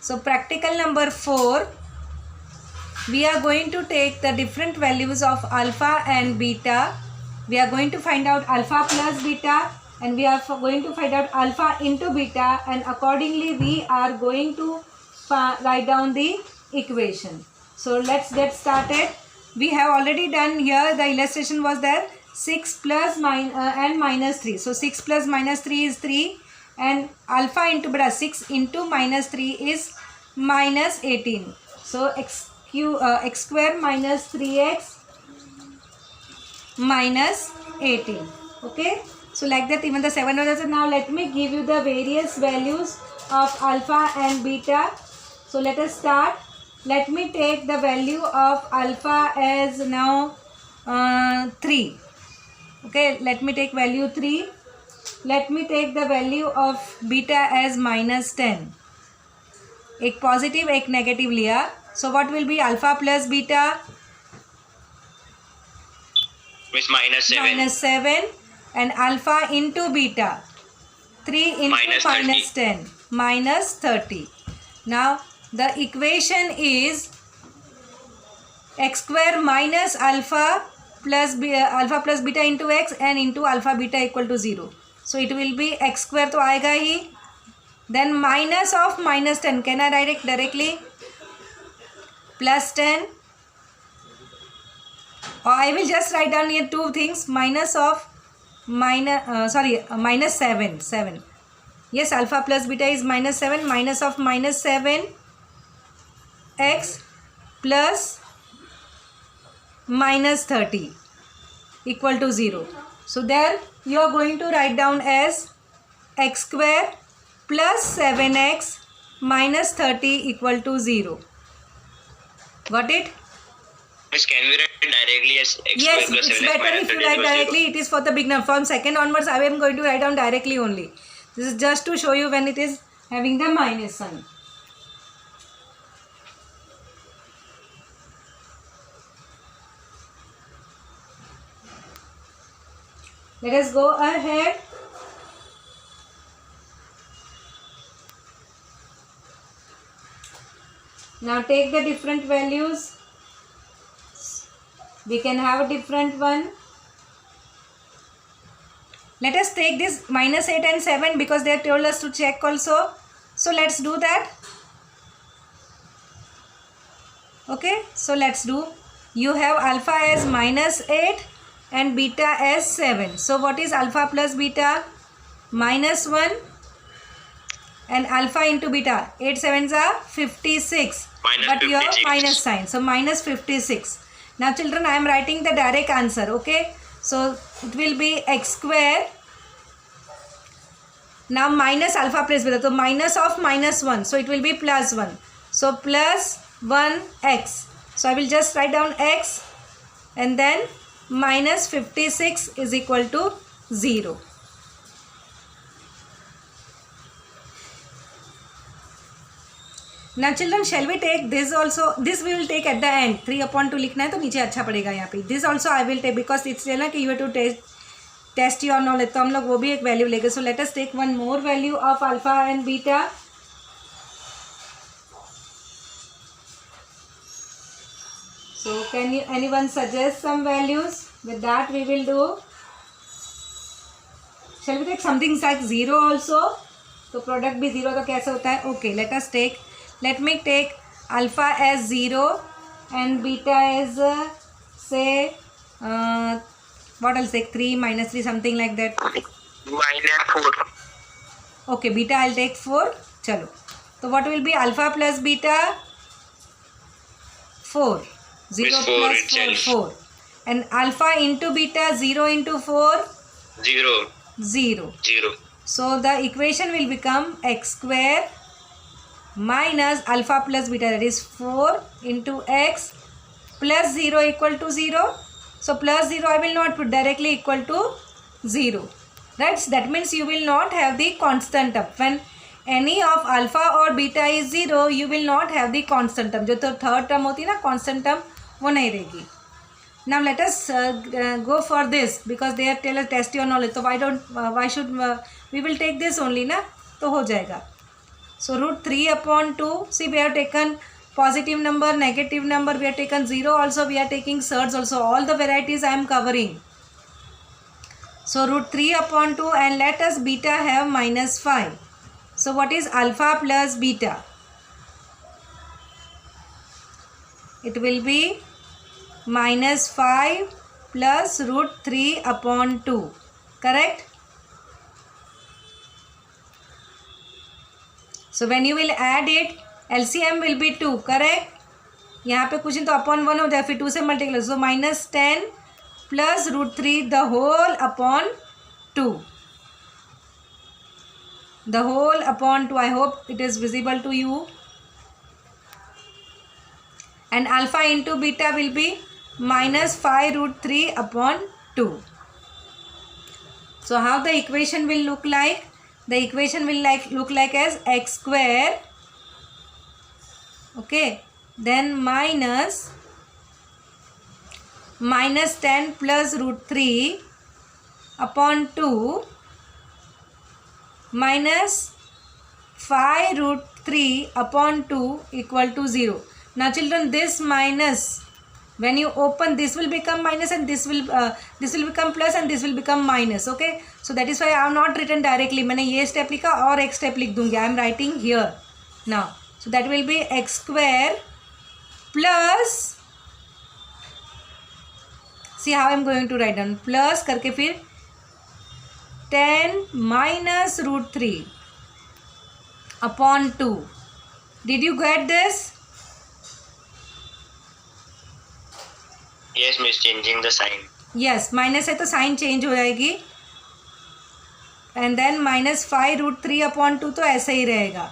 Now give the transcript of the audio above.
So practical number 4, we are going to take the different values of alpha and beta. We are going to find out alpha plus beta, and we are going to find out alpha into beta, and accordingly we are going to write down the equation. So let's get started. We have already done here, the illustration was there, 6 plus and minus 3. So 6 plus minus 3 is 3, and alpha into beta, 6 into minus 3 is minus 18. So x square minus 3x minus 18. Okay, so like that even the 7 others. Now let me give you the various values of alpha and beta. So let us start. Let me take the value of alpha as now 3. Okay, let me take value 3. Let me take the value of beta as minus 10. एक positive एक negative लिया. So what will be alpha plus beta? Is minus 7. Minus 7. And alpha into beta, 3 into minus 10, minus 30. Now the equation is x square minus alpha plus beta into x and into alpha beta equal to 0. So it will be x square तो आएगा ही. Then minus of minus 10, can I write it directly? Plus 10. Or I will just write down here two things. Minus of minus 7. Yes, alpha plus beta is minus 7. Minus of minus 7 x plus minus 30 equal to 0. So there you are going to write down as x square plus 7x minus 30 equal to 0. Got it? Can we write directly as x Yes, plus it's 7x better minus if you 30 write equals 0? directly. It is for the beginner. From second onwards, I am going to write down directly only. This is just to show you when it is having the minus sign. Let us go ahead. Now take the different values. We can have a different one. Let us take this minus 8 and 7 because they have told us to check also. So let's do that. Okay, so let's do. You have alpha as minus 8 and beta as 7. So what is alpha plus beta? Minus 1 and alpha into beta. 8 sevens are 56. Minus but 56. You have minus sign. So minus 56. Now children, I am writing the direct answer. Okay. So it will be x square. Now minus alpha plus beta. So minus of minus 1. So it will be plus 1. So plus 1x. So I will just write down x and then minus 56 is equal to 0. Now children, shall we take this also? This we will take at the end. 3/2 लिखना है तो नीचे अच्छा पड़ेगा यहाँ पे. This also I will take because it's ना कि you have to test your knowledge. तो हम लोग वो भी एक value लेंगे. So let us take one more value of alpha and beta. So can you anyone suggest some values? With that we will do. Shall we take something like 0 also? तो product भी 0 तो कैसे होता है? Okay, let us take. Let me take alpha as 0 and beta as say what I'll take 3 minus 3 something like that. Minus 4. Okay, beta I'll take 4. Chalo. So what will be alpha plus beta? 4. 0 plus 4. And alpha into beta, 0 into 4? 0. So the equation will become x square minus alpha plus beta, that is 4 into x plus 0 equal to 0. So plus 0 I will not put, directly equal to 0. Right? That means you will not have the constant term. When any of alpha or beta is 0, you will not have the constant term. जो तो third term होती है ना constant term, वो नहीं रहेगी. Now let us go for this because they have tell us test your knowledge. So why should we will take this only ना, तो हो जाएगा. So root 3 upon 2. See, we have taken positive number, negative number. We have taken 0 also. We are taking surds also. All the varieties I am covering. So root 3 upon 2, and let us beta have minus 5. So what is alpha plus beta? It will be minus 5 plus root 3 upon 2. Correct? So when you will add it, LCM will be 2. Correct? यहाँ पे कुछ नहीं तो upon 1 हो जाए, फिर 2 से multiply. So minus 10 plus root 3 the whole upon 2. The whole upon 2. I hope it is visible to you. And alpha into beta will be minus 5 root 3 upon 2. So how the equation will look like? The equation will look like as x square. Okay. Then minus 10 plus root 3 upon 2 minus 5 root 3 upon 2 equal to 0. Now children, this minus, when you open, this will become minus and this will become plus and this will become minus. Okay. So that is why I have not written directly. मैंने ये step लिखा और एक step लिख दूँगी. I am writing here now. So that will be x square plus, see how I am going to write down, plus करके फिर 10 minus root 3 upon 2. Did you get this? Yes, miss, changing the sign. Yes, minus है तो sign change हो जाएगी. And then minus 5 root 3 upon 2 तो ऐसे ही रहेगा.